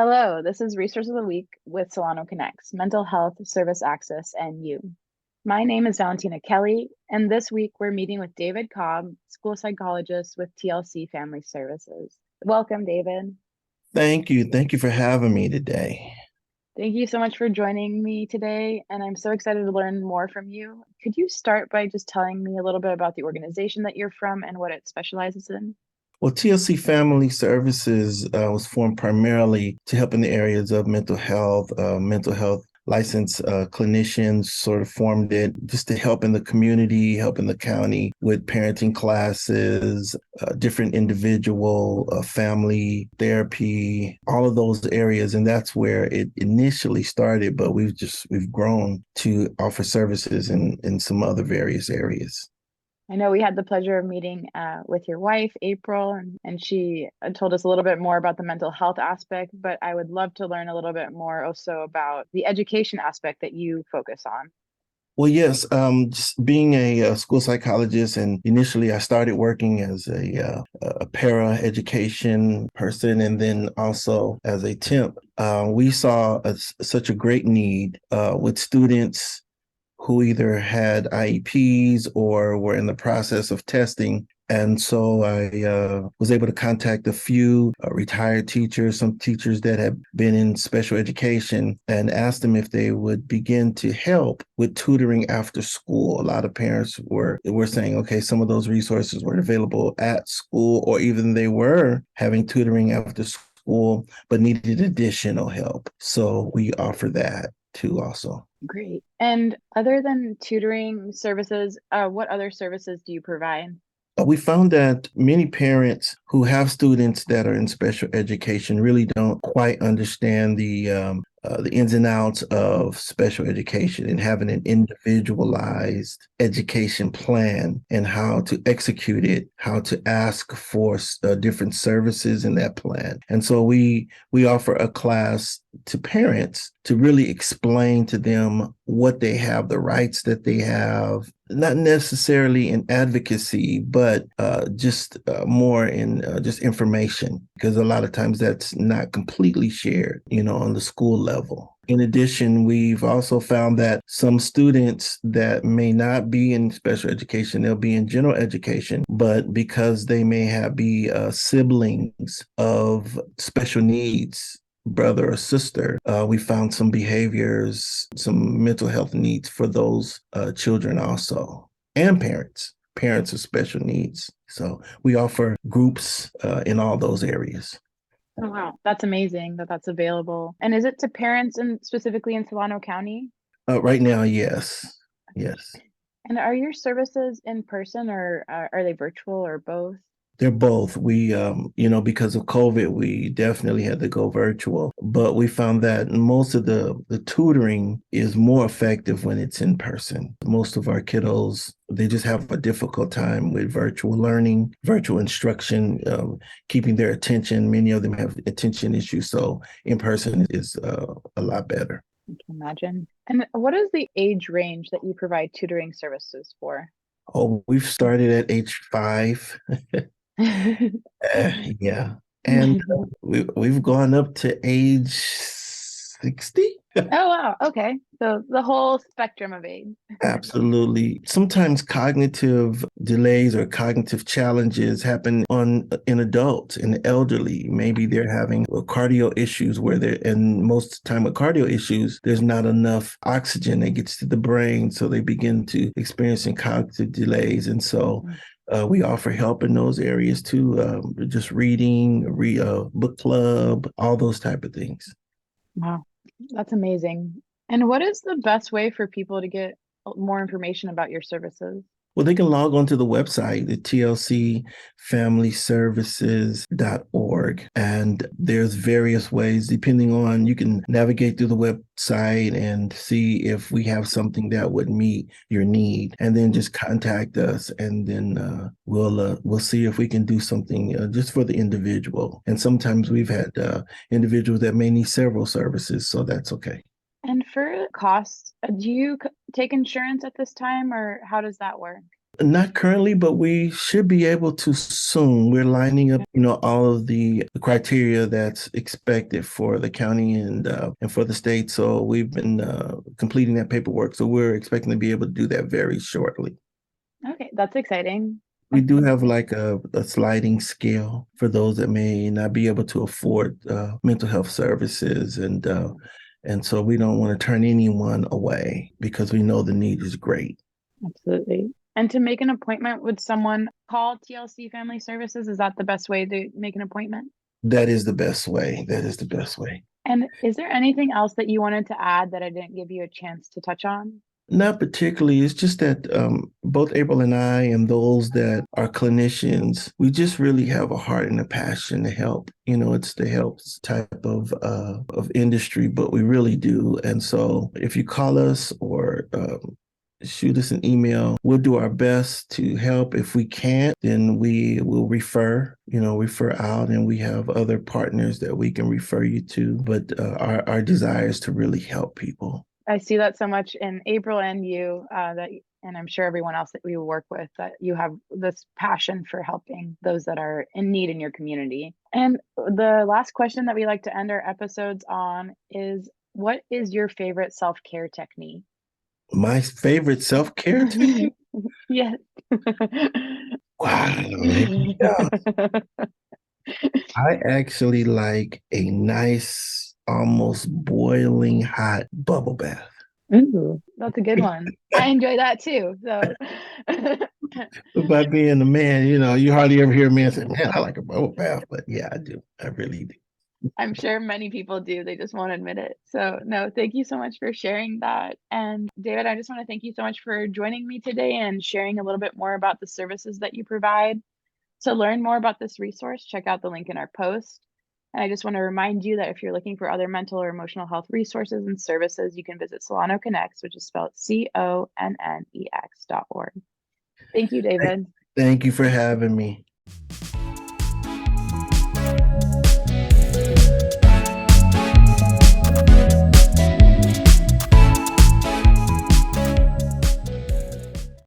Hello, this is Resource of the Week with SolanoConnex, Mental Health, Service Access, and You. My name is Valentina Kelly, and this week we're meeting with David Cobb, school psychologist with TLC Family Services. Welcome, David. Thank you. Thank you for having me today. Thank you so much for joining me today, and I'm so excited to learn more from you. Could you start by just telling me a little bit about the organization that you're from and what it specializes in? Well, TLC Family Services was formed primarily to help in the areas of mental health licensed clinicians sort of formed it just to help in the community, help in the county with parenting classes, different individual family therapy, all of those areas. And that's where it initially started, but we've grown to offer services in some other various areas. I know we had the pleasure of meeting with your wife, April, and she told us a little bit more about the mental health aspect, but I would love to learn a little bit more also about the education aspect that you focus on. Well, yes, just being a school psychologist, and initially I started working as a para education person, and then also as a temp. We saw such a great need with students who either had IEPs or were in the process of testing. And so I was able to contact a few retired teachers, some teachers that have been in special education, and asked them if they would begin to help with tutoring after school. A lot of parents were saying, okay, some of those resources weren't available at school, or even they were having tutoring after school, but needed additional help. So we offer that too also. Great. And other than tutoring services, what other services do you provide? We found that many parents who have students that are in special education really don't quite understand the ins and outs of special education and having an individualized education plan and how to execute it, how to ask for different services in that plan. And so we offer a class to parents to really explain to them what they have, the rights that they have, not necessarily in advocacy, but just more in just information, because a lot of times that's not completely shared, on the school level. In addition, we've also found that some students that may not be in special education, they'll be in general education, but because they may be siblings of special needs, brother or sister, we found some behaviors, some mental health needs for those children also, and parents of special needs. So we offer groups in all those areas. Oh, wow. That's amazing that that's available. And is it to parents and specifically in Solano County? Right now, yes. Yes. And are your services in person or are they virtual or both? They're both. Because of COVID, we definitely had to go virtual, but we found that most of the tutoring is more effective when it's in person. Most of our kiddos, they just have a difficult time with virtual learning, virtual instruction, keeping their attention. Many of them have attention issues, so in person is a lot better. I can imagine. And what is the age range that you provide tutoring services for? Oh, we've started at age 5. Yeah. And we've gone up to age 60. Oh, wow. Okay. So the whole spectrum of age. Absolutely. Sometimes cognitive delays or cognitive challenges happen in adults, in the elderly. Maybe they're having cardio issues and most of the time with cardio issues, there's not enough oxygen that gets to the brain. So they begin to experiencing cognitive delays. And so we offer help in those areas too, just reading, book club, all those type of things. Wow. That's amazing. And what is the best way for people to get more information about your services? Well, they can log on to the website, the TLCFamilyServices.org. And there's various ways, depending on, you can navigate through the website and see if we have something that would meet your need. And then just contact us, and then we'll see if we can do something just for the individual. And sometimes we've had individuals that may need several services, so that's okay. And for costs, do you take insurance at this time or how does that work? Not currently, but we should be able to soon. We're lining up, all of the criteria that's expected for the county and for the state. So we've been completing that paperwork. So we're expecting to be able to do that very shortly. Okay, that's exciting. We do have like a sliding scale for those that may not be able to afford mental health services, and so we don't want to turn anyone away because we know the need is great. Absolutely. And to make an appointment, would someone call TLC Family Services? Is that the best way to make an appointment? That is the best way. That is the best way. And is there anything else that you wanted to add that I didn't give you a chance to touch on? Not particularly. It's just that both April and I and those that are clinicians, we just really have a heart and a passion to help. It's the help type of industry, but we really do. And so if you call us or shoot us an email, we'll do our best to help. If we can't, then we will refer out, and we have other partners that we can refer you to. But our desire is to really help people. I see that so much in April and you, and I'm sure everyone else that we work with, that you have this passion for helping those that are in need in your community. And the last question that we like to end our episodes on is, what is your favorite self-care technique? My favorite self-care technique? Yes. Wow. I actually like a nice, almost boiling hot bubble bath. Ooh, that's a good one. I enjoy that too. So By being a man, you hardly ever hear a man say, "Man, I like a bubble bath." But yeah, I do. I really do. I'm sure many people do. They just won't admit it. So no, thank you so much for sharing that. And David, I just want to thank you so much for joining me today and sharing a little bit more about the services that you provide. To learn more about this resource, check out the link in our post. And I just want to remind you that if you're looking for other mental or emotional health resources and services, you can visit SolanoConnex, which is spelled CONNEX.org. Thank you, David. Thank you for having me.